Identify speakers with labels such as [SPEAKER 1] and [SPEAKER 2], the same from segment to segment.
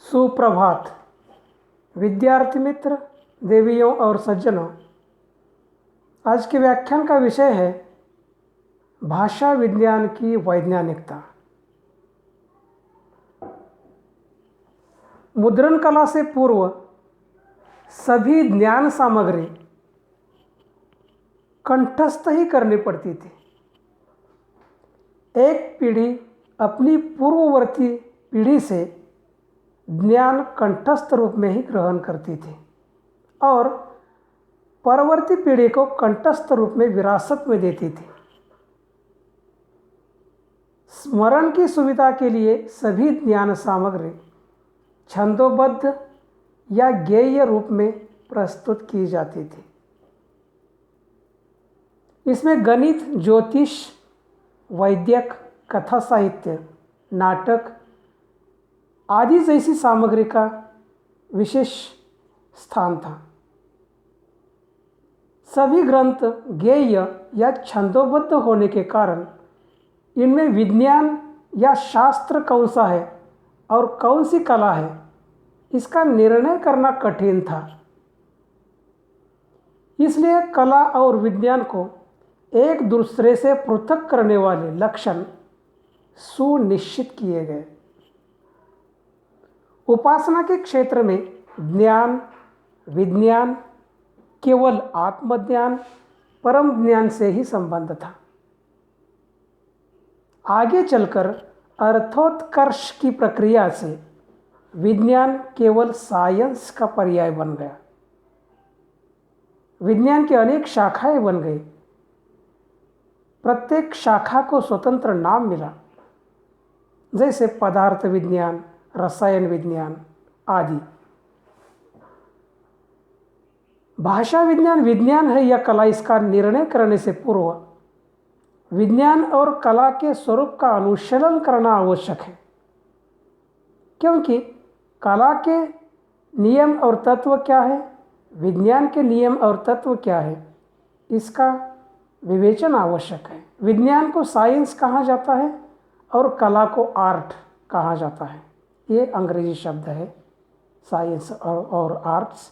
[SPEAKER 1] सुप्रभात विद्यार्थी मित्र, देवियों और सज्जनों। आज के व्याख्यान का विषय है भाषा विज्ञान की वैज्ञानिकता। मुद्रण कला से पूर्व सभी ज्ञान सामग्री कंठस्थ ही करनी पड़ती थी। एक पीढ़ी अपनी पूर्ववर्ती पीढ़ी से ज्ञान कंठस्थ रूप में ही ग्रहण करती थी और परवर्ती पीढ़ी को कंठस्थ रूप में विरासत में देती थी। स्मरण की सुविधा के लिए सभी ज्ञान सामग्री छंदोबद्ध या गेय रूप में प्रस्तुत की जाती थी। इसमें गणित, ज्योतिष, वैद्यक, कथा साहित्य, नाटक आदि जैसी सामग्री का विशेष स्थान था। सभी ग्रंथ गेय या छंदोबद्ध होने के कारण इनमें विज्ञान या शास्त्र कौन सा है और कौन सी कला है, इसका निर्णय करना कठिन था। इसलिए कला और विज्ञान को एक दूसरे से पृथक करने वाले लक्षण सुनिश्चित किए गए। उपासना के क्षेत्र में ज्ञान, विज्ञान केवल आत्मज्ञान, परम ज्ञान से ही संबंध था। आगे चलकर अर्थोत्कर्ष की प्रक्रिया से विज्ञान केवल साइंस का पर्याय बन गया। विज्ञान की अनेक शाखाएं बन गई। प्रत्येक शाखा को स्वतंत्र नाम मिला, जैसे पदार्थ विज्ञान, रसायन विज्ञान आदि। भाषा विज्ञान विज्ञान है या कला, इसका निर्णय करने से पूर्व विज्ञान और कला के स्वरूप का अनुशीलन करना आवश्यक है, क्योंकि कला के नियम और तत्व क्या है, विज्ञान के नियम और तत्व क्या है, इसका विवेचन आवश्यक है। विज्ञान को साइंस कहा जाता है और कला को आर्ट कहा जाता है। ये अंग्रेजी शब्द है, साइंस और आर्ट्स।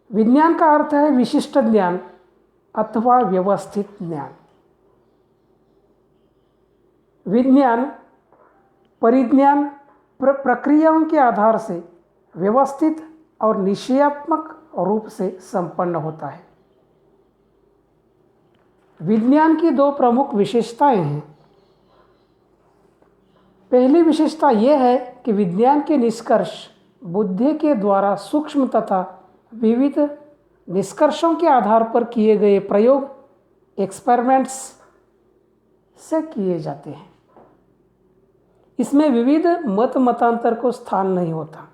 [SPEAKER 1] विज्ञान का अर्थ है विशिष्ट ज्ञान अथवा व्यवस्थित ज्ञान। विज्ञान परिज्ञान प्रक्रियाओं के आधार से व्यवस्थित और निश्चयात्मक रूप से संपन्न होता है। विज्ञान की दो प्रमुख विशेषताएं हैं। पहली विशेषता यह है कि विज्ञान के निष्कर्ष बुद्धि के द्वारा सूक्ष्म तथा विविध निष्कर्षों के आधार पर किए गए प्रयोग, एक्सपेरिमेंट्स से किए जाते हैं। इसमें विविध मत मतांतर को स्थान नहीं होता।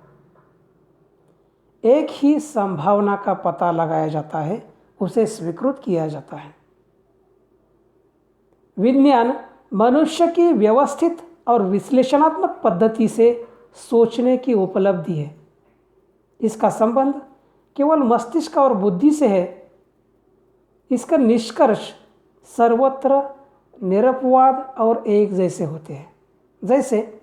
[SPEAKER 1] एक ही संभावना का पता लगाया जाता है, उसे स्वीकृत किया जाता है। विज्ञान मनुष्य की व्यवस्थित और विश्लेषणात्मक पद्धति से सोचने की उपलब्धि है। इसका संबंध केवल मस्तिष्क और बुद्धि से है। इसका निष्कर्ष सर्वत्र निरपवाद और एक जैसे होते हैं, जैसे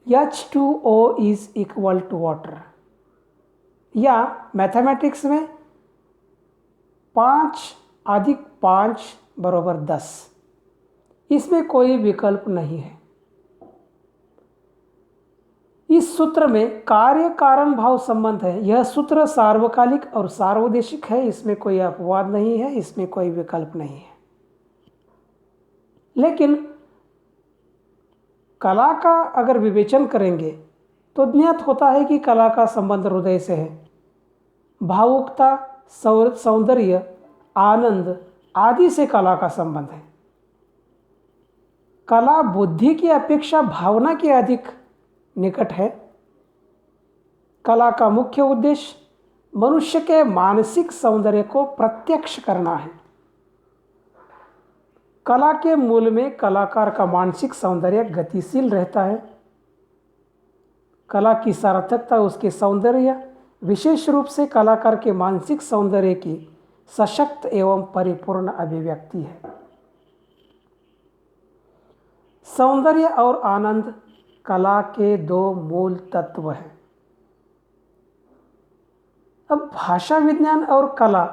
[SPEAKER 1] H2O is equal to water, या मैथमेटिक्स में 5 अधिक 5 बराबर 10। इसमें कोई विकल्प नहीं है। इस सूत्र में कार्य कारण भाव संबंध है। यह सूत्र सार्वकालिक और सार्वदेशिक है। इसमें कोई अपवाद नहीं है, इसमें कोई विकल्प नहीं है। लेकिन कला का अगर विवेचन करेंगे तो ज्ञात होता है कि कला का संबंध हृदय से है। भावुकता, सौंदर्य, आनंद आदि से कला का संबंध है। कला बुद्धि की अपेक्षा भावना के अधिक निकट है। कला का मुख्य उद्देश्य मनुष्य के मानसिक सौंदर्य को प्रत्यक्ष करना है। कला के मूल में कलाकार का मानसिक सौंदर्य गतिशील रहता है। कला की सार्थकता उसके सौंदर्य, विशेष रूप से कलाकार के मानसिक सौंदर्य की सशक्त एवं परिपूर्ण अभिव्यक्ति है। सौंदर्य और आनंद कला के दो मूल तत्व हैं। अब भाषा विज्ञान और कला,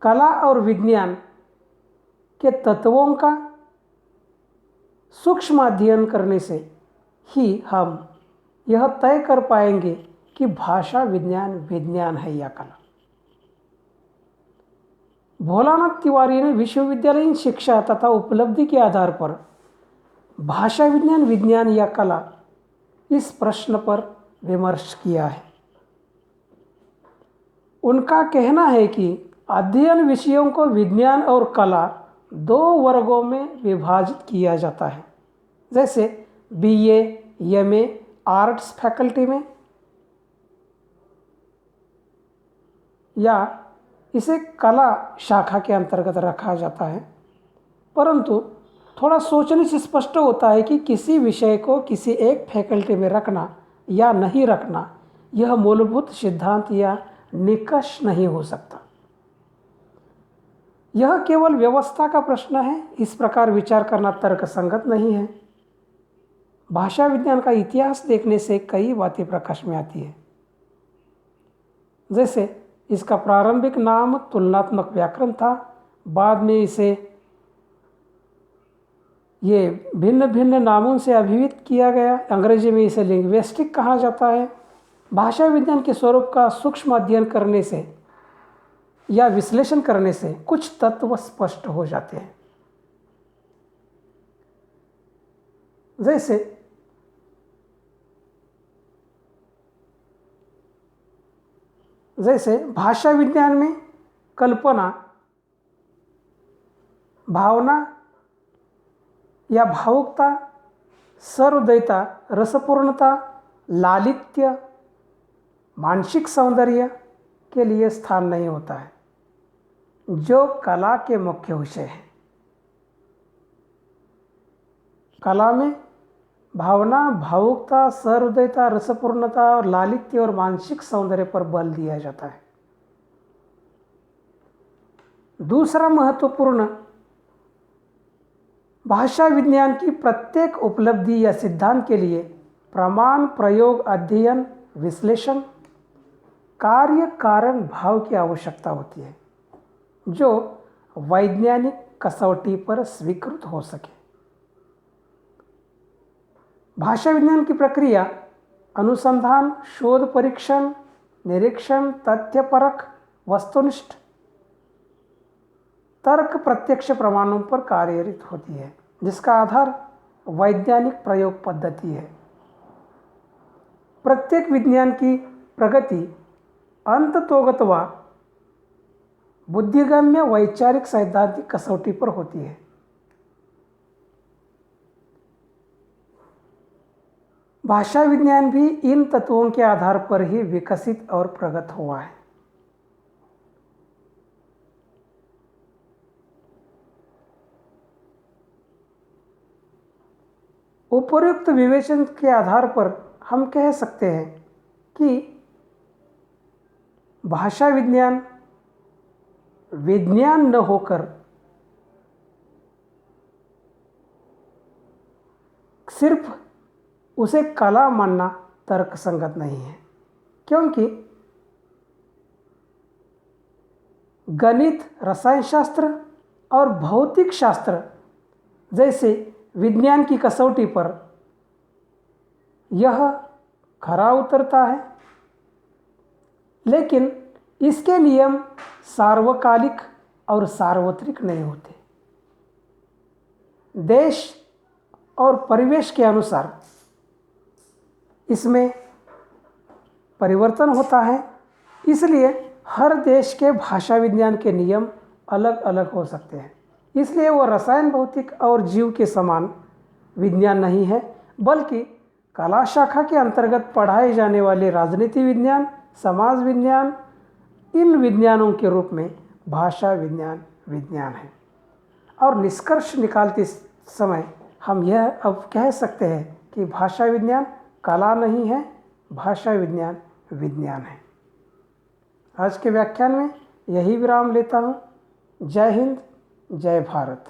[SPEAKER 1] कला और विज्ञान के तत्वों का सूक्ष्म अध्ययन करने से ही हम यह तय कर पाएंगे कि भाषा विज्ञान विज्ञान है या कला। भोलानाथ तिवारी ने विश्वविद्यालयीन शिक्षा तथा उपलब्धि के आधार पर भाषा विज्ञान विज्ञान या कला इस प्रश्न पर विमर्श किया है। उनका कहना है कि अध्ययन विषयों को विज्ञान और कला दो वर्गों में विभाजित किया जाता है, जैसे BA, MA आर्ट्स फैकल्टी में, या इसे कला शाखा के अंतर्गत रखा जाता है। परंतु थोड़ा सोचने से स्पष्ट होता है कि किसी विषय को किसी एक फैकल्टी में रखना या नहीं रखना यह मूलभूत सिद्धांत या निष्कर्ष नहीं हो सकता। यह केवल व्यवस्था का प्रश्न है। इस प्रकार विचार करना तर्कसंगत नहीं है। भाषा विज्ञान का इतिहास देखने से कई बातें प्रकाश में आती है। जैसे इसका प्रारंभिक नाम तुलनात्मक व्याकरण था, बाद में इसे ये भिन्न भिन्न नामों से अभिहित किया गया। अंग्रेजी में इसे लिंग्विस्टिक कहा जाता है। भाषा विज्ञान के स्वरूप का सूक्ष्म अध्ययन करने से या विश्लेषण करने से कुछ तत्व स्पष्ट हो जाते हैं। जैसे भाषा विज्ञान में कल्पना, भावना या भावुकता, सहृदयता, रसपूर्णता, लालित्य, मानसिक सौंदर्य के लिए स्थान नहीं होता है, जो कला के मुख्य विषय हैं। कला में भावना, भावुकता, सहृदयता, रसपूर्णता और लालित्य और मानसिक सौंदर्य पर बल दिया जाता है। दूसरा महत्वपूर्ण, भाषा विज्ञान की प्रत्येक उपलब्धि या सिद्धांत के लिए प्रमाण, प्रयोग, अध्ययन, विश्लेषण, कार्य, कारण, भाव की आवश्यकता होती है, जो वैज्ञानिक कसौटी पर स्वीकृत हो सके। भाषा विज्ञान की प्रक्रिया अनुसंधान, शोध, परीक्षण, निरीक्षण, तथ्यपरक, वस्तुनिष्ठ, तर्क, प्रत्यक्ष प्रमाणों पर कार्यरत होती है, जिसका आधार वैज्ञानिक प्रयोग पद्धति है। प्रत्येक विज्ञान की प्रगति अंततोगत्वा बुद्धिगम्य वैचारिक सैद्धांतिक कसौटी पर होती है। भाषा विज्ञान भी इन तत्वों के आधार पर ही विकसित और प्रगत हुआ है। उपयुक्त विवेचन के आधार पर हम कह सकते हैं कि भाषा विज्ञान विज्ञान न होकर सिर्फ उसे कला मानना तर्कसंगत नहीं है, क्योंकि गणित, रसायन शास्त्र और भौतिक शास्त्र जैसे विज्ञान की कसौटी पर यह खरा उतरता है, लेकिन इसके नियम सार्वकालिक और सार्वत्रिक नहीं होते। देश और परिवेश के अनुसार इसमें परिवर्तन होता है, इसलिए हर देश के भाषा विज्ञान के नियम अलग अलग हो सकते हैं। इसलिए वो रसायन, भौतिक और जीव के समान विज्ञान नहीं है, बल्कि कला शाखा के अंतर्गत पढ़ाए जाने वाले राजनीति विज्ञान, समाज विज्ञान, इन विज्ञानों के रूप में भाषा विज्ञान विज्ञान है। और निष्कर्ष निकालते समय हम यह अब कह सकते हैं कि भाषा विज्ञान कला नहीं है, भाषा विज्ञान विज्ञान है। आज के व्याख्यान में यही विराम लेता हूँ। जय हिंद, जय भारत।